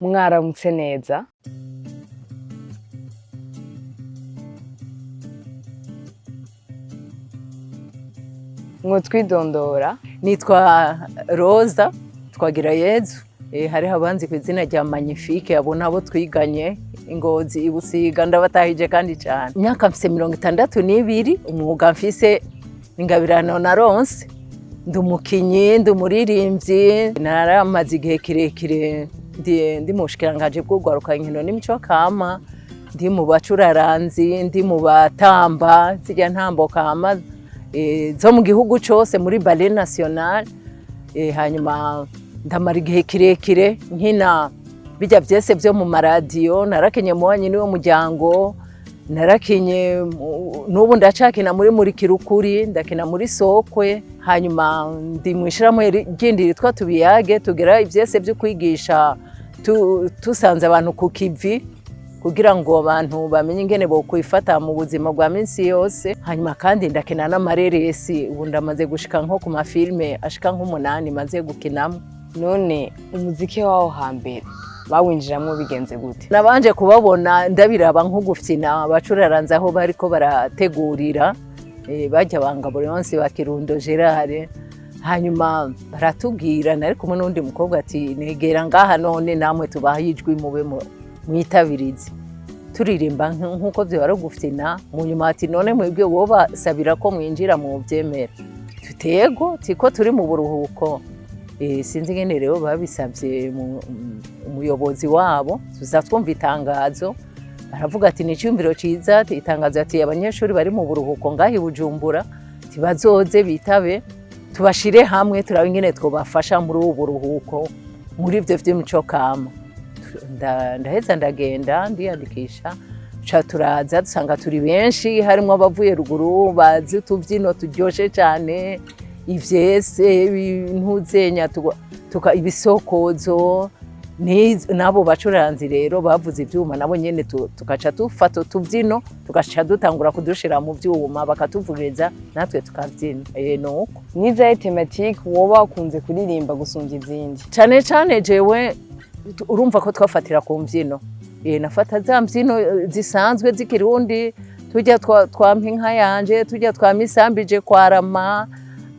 Mwaramutse neza. Mwotwidondora. Nitwa Roza Twagirayezu, hariho abanzi ku izina rya Magnifique, abo nabo twiganye Ingozi Ibusiga, ndabatahije kandi cyane. Imyaka mfise 62, umwuga mfise ingabirano naronse, ndi umukinyi, ndi umuririmbyi, naramaze igihe kirekire ndi mu bushikiranganji bw'urwaruka inkino n'imico kama, ndi mu bacuraranzi, ndi mu batamba zirya ntambo kama zo mu gihugu cyose muri Ballet National. Hanyuma ndamara igihe kirekire nkina bijya byese byo mu maradiyo, narakinye mu wanyu niwo muryango, narakinye n'ubu ndacakina muri Murikirukuri, ndakina muri Sokwe. Hanyuma ndi mwishiramo ryindi ritwa Tubiyage, tugera ibyese byo kwigisha tusanze abantu ku kivi kugira ngo abantu bamenye ingene bo kwifata mu buzima bwa minsi yose. Hanyuma kandi ndakina n'amareresi, ubu ndamaze gushika nko ku mafilme ashika nk'8 maze gukinamo. None umuziki waho hambere bawinjiramo bigenze gute? Nabanje kubabona ndabiraba nko gufyina abacuraranza aho bariko barategurira, bajya bangabo yonse bakirundo Gerard. Hanyuma baratubwira, nari kumwe n'undi mukobwa ati negera ngaha none namwe tubahaye ijwi mube mwitabirize turirimba nkuko byo bari gufyina. Mu nyuma ati none mwebwe bo basabira ko mwinjira mu byemera, tutego tiko turi mu buruhuko. Sinzi ngene rero babisabye umuyobozi wabo, tuzatwumva itangazo, baravuga ati ni cyumviro ciza, itangazo ati abanyeshuri bari mu buruhuko ngahi Bujumbura tibazoze bitabe, tubashire hamwe turabe ingene twobafasha muri ubu buruhuko muri ivyo vy'imico kama. Ndaheza ndagenda ndiyandikisha, turaza dusanga turi benshi, harimo abavuye ruguru bazi tuvyino turyoshe cyane, ivyese ibintuzenya ibisokozo nabo bacuranzi rero bavuze ivyuma, nabo nyene tukaca dufata tuvyino tugaca dutangura kudushira mu vyuma bakatuvugiriza natwe tukavyina. Nuko nizaye tematique woba ukunze kuririmba gusumba izindi? Cane cane jewe urumva ko twafatira ku mbyino, nafata za mbyino zisanzwe z'ikirundi, tujya twampa inka yanje, tujya twamisambije kwarama,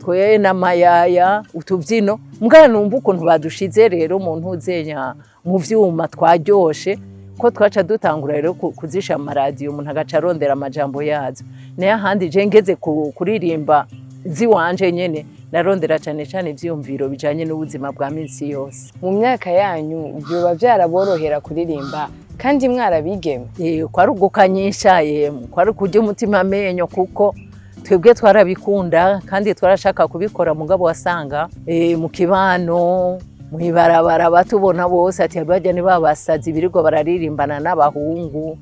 twe na mayaya, utubyino mbwa numva ukuntu badushize rero mu ntuzenya mu vyuma twaryoshe ko twaca dutangura rero kuzisha amaradiyo, umuntu agaca arondera amajambo yazo. Naye ahandi je ngeze kuririmba ziwanje nyene narondera cyane cyane ivyumviro bijanye n'ubuzima bwa minsi yose. Mu myaka yanyu byoba byaraborohera kuririmba kandi mwarabigeme? Kwari ugukanyisha, kwari kujya umutima amenyo, kuko twebwe twarabikunda kandi twarashaka kubikora. Mugabo wasanga mu kibano mwibarabara batubona bose ati bajya ni babasazi birirwa bararirimbana n'abahungu,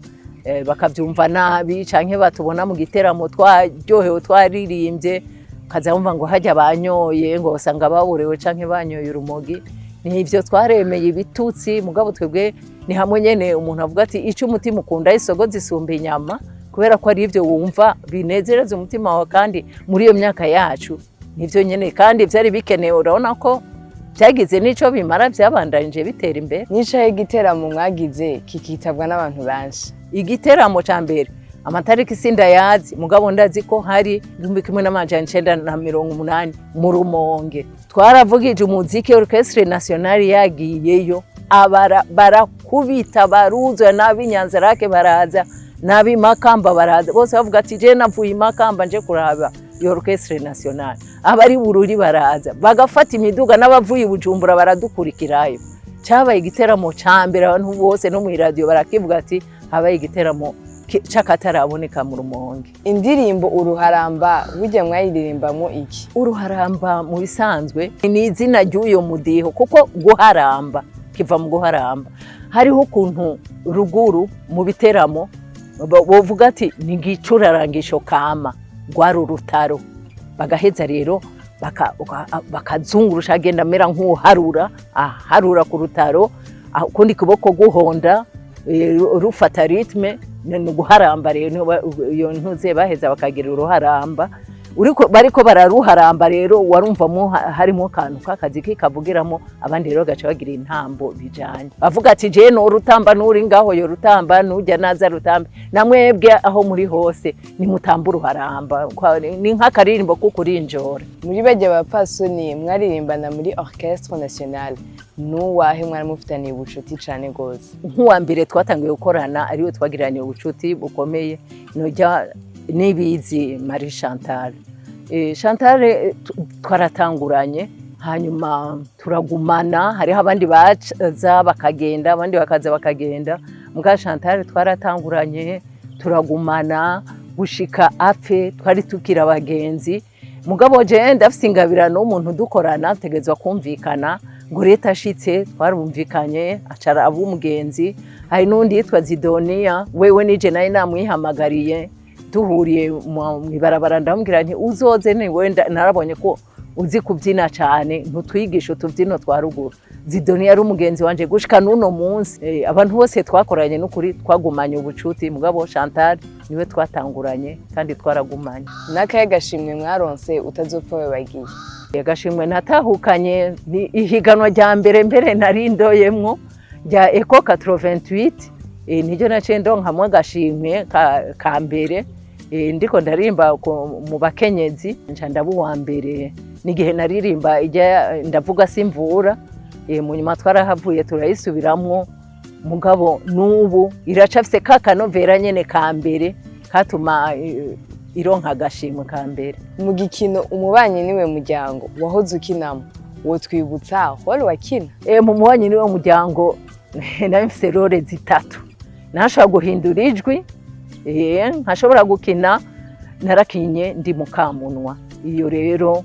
bakavyumva nabi, canke batubona mu giteramo twaryohewe twaririmbye kaza bumva ngo hajya banyoye, ngo usanga baburewe canke banyoye urumogi. Nivyo twaremeye ibitutsi. Mugabo twebwe ni hamwe nyene umuntu avuga ati ico umutima ukunda isogo zisumba inyama, kubera ko ari ivyo wumva binezereza umutima wawe. Kandi muri iyo myaka yacu nivyo nyene kandi vyari bikenewe. Urabona ko byagize nico bimara, byabandanije bitera imbere. Nicaye igiteramo mwagize kikitabwa n'abantu benshi? Igiteramo ca mbere amatariki sindayazi, mugabo ndazi ko hari 1980 mu Rumonge. Twaravugije umuziki, Orchestre Nationale yagiyeyo, barakubita baruzwa, n'ab'Inyanzarake baraza, n'ab'Imakamba baraza, bose bavuga ati je navuye Imakamba nje kuraba iyo Orchestre Nationale. Abari Bururi baraza, bagafata imiduga, n'abavuye Bujumbura baradukurikirayo. Cyabaye igiteramo ca mbere, abantu bose no mu radio barakivuga ati habaye igiteramo cakataraboneka mu Rumonge. Indirimbo Uruharamba burya mwayiririmbamo iki? Uruharamba mu bisanzwe ni izina ry'uyo mudiho, kuko guharamba kiva mu guharamba. Hariho ukuntu ruguru mu biteramo bovuga ati ni gicurarangisho kama gwari urutaro, bagaheza rero bakazungurusha agenda mera nk'uharura, harura ku rutaro, kundi kuboko guhonda rufata ritme, ni guharamba rero iyo ntuze baheza bakagira uruharamba. bariko bararuharamba rero warumvamo harimo kantu k'akazi kikavugiramo abandi rero gaca bagira intambo bijanye bavuga ati je no rutamba nuri ngaho yo rutamba nujya naza rutambe namwebwe aho muri hose ni mutambo ruharamba ni nk'akaririmbo kukurinjora. Muri bajya bapfasoni mwaririmbana muri Orchestre Nationale nuwahe mwaramufitaniye ubucuti cane gose? Nk'uwa mbere twatangiye gukorana ariwe twagiraniye ubucuti bukomeye nojya Nibizi Marie Chantal. Chantal twaratanguranye hanyuma turagumana, hariho abandi baza bakagenda abandi bakaza bakagenda, muga Chantal twaratanguranye turagumana gushika apfe, twari tukira abagenzi. Mugabo je ndafise ingabirano umuntu dukorana tegezwa kumvikana ngo leta ashitse twarumvikanye acara abumugenzi. Hari nundi yitwa Zidonia wewe nije naye namwihamagariye duhuriye mu ibarabara ndamubwira nti uzoze ni wenda narabonye ko uzi kubyina cyane ntutwigisha tubyino twa ruguru. Zidonia ari umugenzi wanje gushika nuno munsi. Abantu bose twakoranye n'ukuri twagumanye ubucuti, mugabo Chantal niwe twatanguranye kandi twaragumanye. Nakaye gashimwe mwaronse utazopfa we bagiye? Yagashimwe natahukanye ni ihiganwa rya mbere narindoyemwo rya Eco 88. Nijyo naciye ndonkamwe agashimwe ka mbere. Ndiko ndarimba mu bakenyezi nca ndabu wa mbere n'igihe naririmba ijya ndavuga simvura. Mu nyuma twarahavuye turayisubiramwo, mugabo nubu iracafise kakanovera nyene ka mbere katuma ironka agashimwe ka mbere. Mu gikino umubanyi niwe muryango wahoze ukinamo wo twibutsa wari wakina? Mu mubanyi niwe muryango nafise role zitatu. Nashobora guhindura ijwi, nkashobora gukina, narakinye ndi Mukamunwa. Iyo rero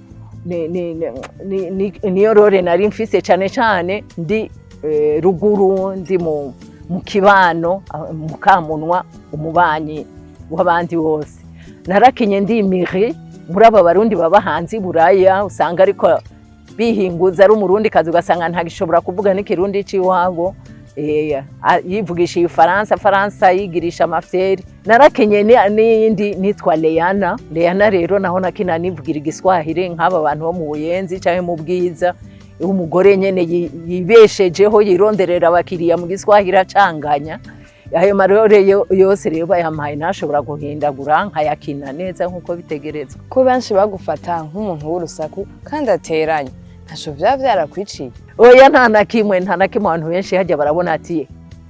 niyo role nari mfise cyane ndi ruguru, ndi mu kibano Mukamunwa, umubanyi w'abandi bose. Narakinye ndi Miri muri aba barundi baba hanze Buraya, usanga ariko bihinguza ari umurundi kazi ugasanga ntagishobora kuvuga n'ikirundi ciwabo. Yivugisha Faransa yigirisha amafyeri. Narakenye n'iyindi nitwa Leana rero naho nakina nivugira igiswahili nk'aba bantu bo mu Buyenzi canke mu Bwiza. Umugore nyene yibeshejeho yironderera abakiriya mu giswahili acanganya. Ayo marore yose rero bayampaye nashobora guhindagura nkayakina neza nkuko bitegerezwa. Ko benshi bagufata nk'umuntu w'urusaku kandi ateranye, ntasho vyarakwiciye? Oya nta na kimwe abantu benshi hajya barabona ati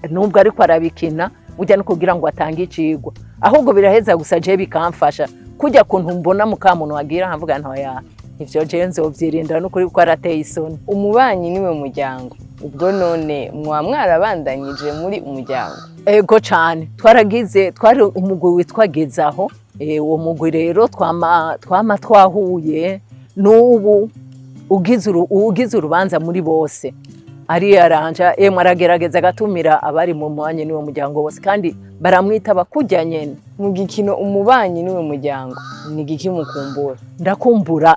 nubwo ariko arabikina ujya no kugira ngo atange icigwa, ahubwo biraheza gusa je bikamfasha kujya kuntu mbona Mukamuntu wagira nkavuga ntoya ivyo je nzovyirinda no kuri ko arateye isoni. Umubanyi niwe muryango, ubwo none mwarabandanyije muri umuryango? Ego cyane twari umugwi witwagezaho. Uwo mugwi rero twama twahuye n'ubu ugize urubanza muri bose ari aranja aragerageza agatumira abari mu mwanya niwe muryango bose kandi baramwitaba kujya nyene. Mu gikino umubanyi niwe muryango ni giki mukumbura? Ndakumbura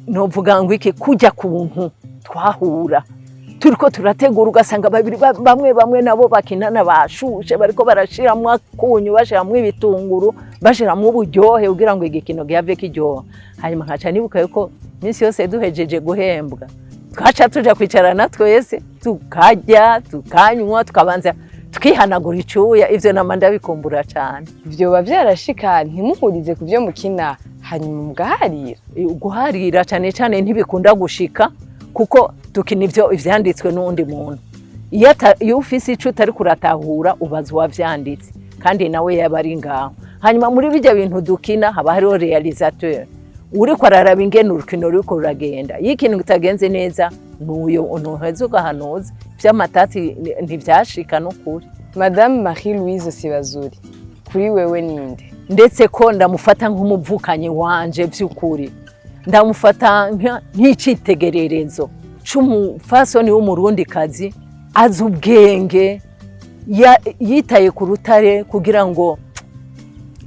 novuga ngo iki kujya kuntu twahura turiko turategura ugasanga babiri bamwe nabo bakinana bashushe bariko barashiramwa akunyu bashiramwe ibitunguru bashiramwe uburyohe kugira ngo igikino gihave kiryoha. Hanyuma nkaca nibuka yuko minsi yose duhejeje guhembwa twaca tuja kwicarana twese tukarya tukanywa tukabanza tukihanagura icuya. Ivyo nama ndabikumbura cyane. Vyoba vyarashika ntimuhurize kuvyo mukina hanyuma mugaharira? Guharira cyane ntibikunda gushika kuko dukina ivyo ivyanditswe n'undi muntu. Iyo ufise ico utari kuratahura ubaza uwavyanditse kandi nawe yaba ari ngaho. Hanyuma muri bijya bintu dukina haba hariho realisateur uriko araraba ingene urukino ruriko ruragenda. Ikintu kitagenze neza nuyo untuheza ugahanuza vy'amatati ntivyashika n'ukuri. Madame Marie Louise Sibazuri kuri wewe ninde? Ndetse ko ndamufata nk'umuvukanyi wanje vy'ukuri, ndamufata nk'icitegererezo c'umufasoni w'umurundi kazi azi ubwenge, yitaye ku rutare kugira ngo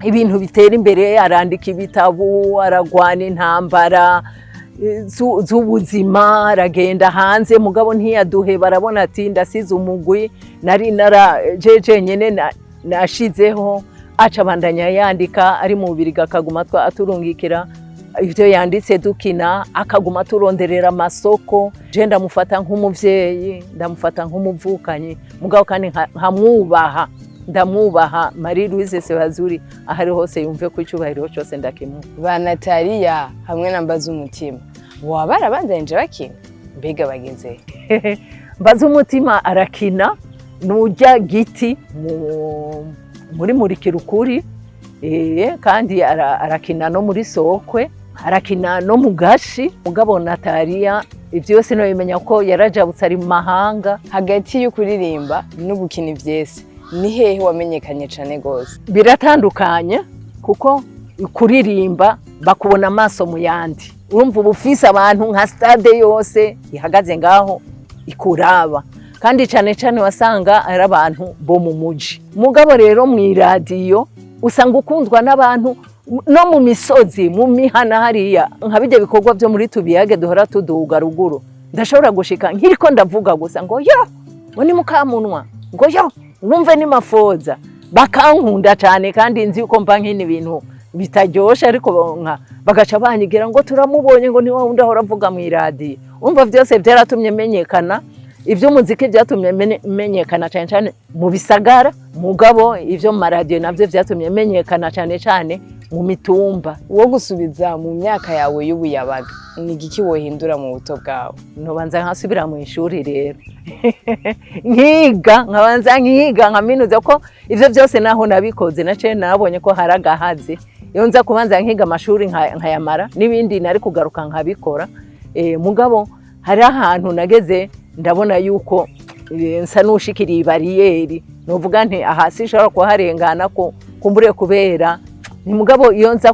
ibintu bitera imbere. Arandika ibitabo, aragwana intambara z'ubuzima, aragenda hanze mugabo ntiyaduhe. Barabona ati ndasize umugwi nari narajeje nyene nashizeho, aca bandanya yandika ari mu Bubirigi akaguma aturungikira ivyo yanditse dukina, akaguma turonderera amasoko. Je ndamufata nk'umuvyeyi, ndamufata nk'umuvukanyi, mugabo kandi nkamwubaha, ndamwubaha. Marie Louise Sebazuri ahari hose yumve ko icubahiro cyose ndakimuha. Ba Natalia hamwe na Mbazumutima boba barabandanije bakina, mbega bageze Mbazumutima arakina n'urya giti muri Murikira Ukuri, kandi arakina no muri Sokwe, arakina no mu Gashi. Mugabo Natalia ivyo yose no bimenya ko yarajabutse ari mu mahanga. Hagati yo kuririmba no gukina ivyese ni hehe wamenyekanye cane gose? Biratandukanye kuko kuririmba bakubona amaso mu yandi, urumva ubufise abantu nka stade yose ihagaze ngaho ikuraba, kandi cane cane wasanga ari abantu bo mu muji. Mugabo rero mw'iradiyo usanga ukundwa n'abantu no mu misozi, mu mihana hariya, nka bijya bikorwa byo muri Tubiyage duhora tuduga ruguru, ndashobora gushika nkiriko ndavuga gusa ngo yo muri Mukamunwa, ngo yo numve ni Mafoza, bakankunda cyane kandi nzi uko mba nkini ibintu bitaryoshe, ariko bagaca banyigira ngo turamubonye ngo ni wa wundi ahora avuga mu iradiyo. Umva byose byaratumye menyekana, ivy'umuziki byatumye menyekana cyane cyane mu bisagara, mugabo ivyo mu maradiyo navyo byatumye menyekana cyane cyane mu mitumba. Wo gusubiza mu myaka yawe y'ubuyabaga, ni igiki wohindura mu buto bwawe? Nobanza nkasubira mu ishuri rero nkabanza nkiga nkaminuza ko ivyo byose naho nabikoze, nace nabonye ko haragahaze. Iyo nza kubanza nkiga amashuri nkayamara n'ibindi nari kugaruka nkabikora. Mugabo hari ahantu nageze ndabona yuko nsa nushikiriye bariyeri, novuga nti ahasi shobora kuharengana ko kumbure kubera ni. Mugabo iyo nza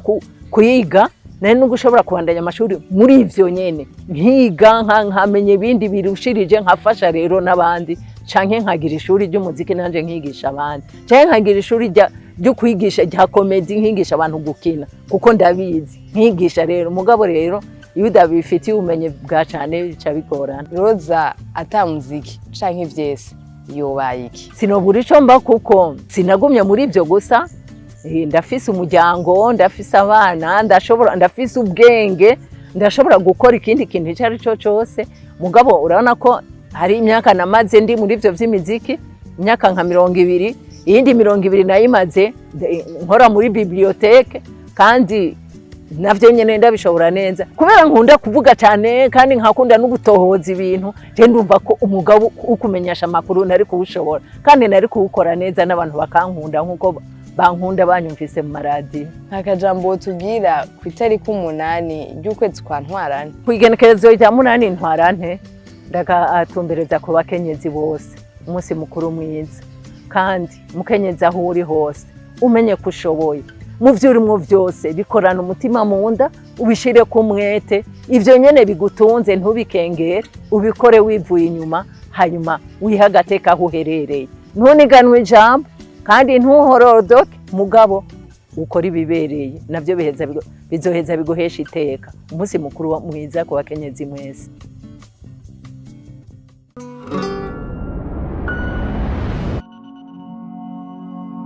kuyiga nari nugushobora kubandanya amashuri muri ivyo nyene, nkiga nkamenye ibindi birushirije, nkafasha rero n'abandi, canke nkagira ishuri ry'umuziki nanje nkigisha abandi, canke nkagira ishuri ryo kwigisha rya komedi nkigisha abantu gukina kuko ndabizi nkigisha rero. Mugabo rero iyo udabifitiye ubumenyi bwa cane bica bigorana. Roza ata muziki canke ivyese yobaye iki? Sinobura ico mba kuko sinagumye muri ivyo gusa. Ndafise umuryango, ndafise abana, ndafise ubwenge, ndashobora gukora ikindi kintu icyo ari cyo cyose. Mugabo urabona ko hari imyaka namaze ndi muri ivyo vy'imiziki, imyaka nka 20, iyindi 20 nayimaze nkora muri bibliothèque, kandi navyo nyene ndabishobora neza kubera nkunda kuvuga cyane kandi nkakunda no gutohoza ibintu. Je ndumva ko umugabo ukumenyesha amakuru nari kuwushobora kandi nari kuwukora neza, n'abantu bakankunda nkuko bankunda banyumvise mu maradiyo. Akajambo tubwira ku itariki 8 ry'ukwezi kwa Ntwarante, kwigenekerezo rya 8 Ntwarante, ndagatumbereza ku bakenyezi bose umunsi mukuru mwiza, kandi mukenyezi aho uri hose umenye ko ushoboye mu vyo urimo vyose, bikorana umutima mu nda, ubishire ku mwete, ivyo nyene bigutunze ntubikengere, ubikore wivuye inyuma, hanyuma wihagateka aho uherereye, ntuniganwe ijambo kandi ntuhorodoke. Mugabo ukora ibibereye, navyo bizoheza biguhesha iteka. Umunsi mukuru mwiza ku bakenyezi mwese.